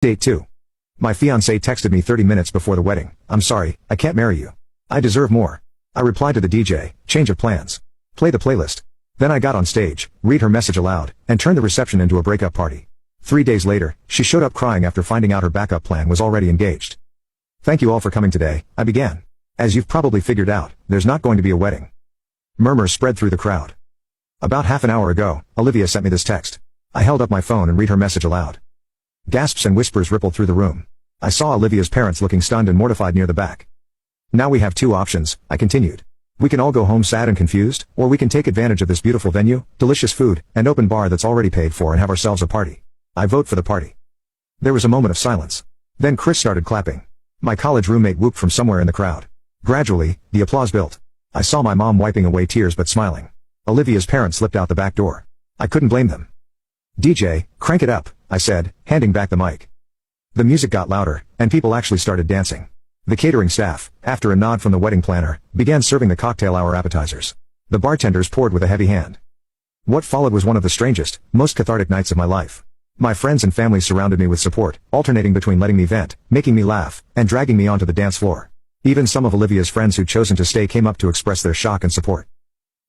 Date 2. My fiance texted me 30 minutes before the wedding. "I'm sorry, I can't marry you. I deserve more." I replied to the DJ, "Change of plans. Play the playlist." Then I got on stage, read her message aloud, and turned the reception into a breakup party. 3 days later, she showed up crying after finding out her backup plan was already engaged. "Thank you all for coming today," I began. "As you've probably figured out, there's not going to be a wedding." Murmurs spread through the crowd. About half an hour ago, Olivia sent me this text. I held up my phone and read her message aloud. Gasps and whispers rippled through the room. I saw Olivia's parents looking stunned and mortified near the back. "Now we have two options," I continued. "We can all go home sad and confused, or we can take advantage of this beautiful venue, delicious food, and open bar that's already paid for and have ourselves a party. I vote for the party." There was a moment of silence. Then Chris started clapping. My college roommate whooped from somewhere in the crowd. Gradually, the applause built. I saw my mom wiping away tears but smiling. Olivia's parents slipped out the back door. I couldn't blame them. "DJ, crank it up," I said, handing back the mic. The music got louder, and people actually started dancing. The catering staff, after a nod from the wedding planner, began serving the cocktail hour appetizers. The bartenders poured with a heavy hand. What followed was one of the strangest, most cathartic nights of my life. My friends and family surrounded me with support, alternating between letting me vent, making me laugh, and dragging me onto the dance floor. Even some of Olivia's friends who'd chosen to stay came up to express their shock and support.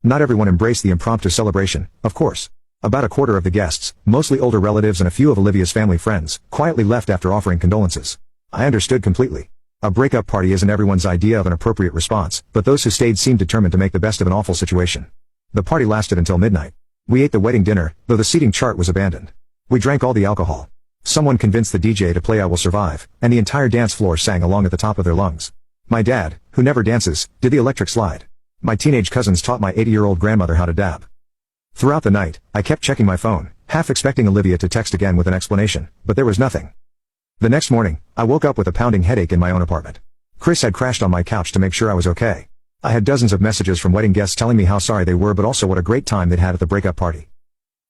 Not everyone embraced the impromptu celebration, of course. About a quarter of the guests, mostly older relatives and a few of Olivia's family friends, quietly left after offering condolences. I understood completely. A breakup party isn't everyone's idea of an appropriate response, but those who stayed seemed determined to make the best of an awful situation. The party lasted until midnight. We ate the wedding dinner, though the seating chart was abandoned. We drank all the alcohol. Someone convinced the DJ to play "I Will Survive," and the entire dance floor sang along at the top of their lungs. My dad, who never dances, did the electric slide. My teenage cousins taught my 80-year-old grandmother how to dab. Throughout the night, I kept checking my phone, half expecting Olivia to text again with an explanation, but there was nothing. The next morning, I woke up with a pounding headache in my own apartment. Chris had crashed on my couch to make sure I was okay. I had dozens of messages from wedding guests telling me how sorry they were but also what a great time they'd had at the breakup party.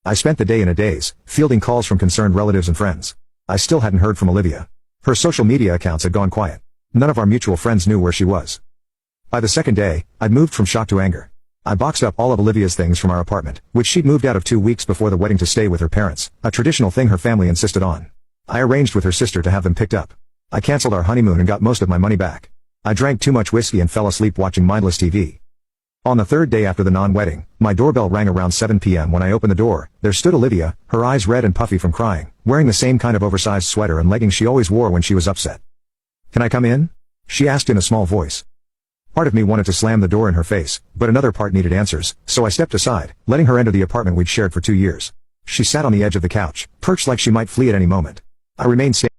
I spent the day in a daze, fielding calls from concerned relatives and friends. I still hadn't heard from Olivia. Her social media accounts had gone quiet. None of our mutual friends knew where she was. By the second day, I'd moved from shock to anger. I boxed up all of Olivia's things from our apartment, which she'd moved out of 2 weeks before the wedding to stay with her parents, a traditional thing her family insisted on. I arranged with her sister to have them picked up. I canceled our honeymoon and got most of my money back. I drank too much whiskey and fell asleep watching mindless TV. On the third day after the non-wedding, my doorbell rang around 7 p.m. When I opened the door, there stood Olivia, her eyes red and puffy from crying, wearing the same kind of oversized sweater and leggings she always wore when she was upset. "Can I come in?" she asked in a small voice. Part of me wanted to slam the door in her face, but another part needed answers, so I stepped aside, letting her enter the apartment we'd shared for 2 years. She sat on the edge of the couch, perched like she might flee at any moment. I remained standing.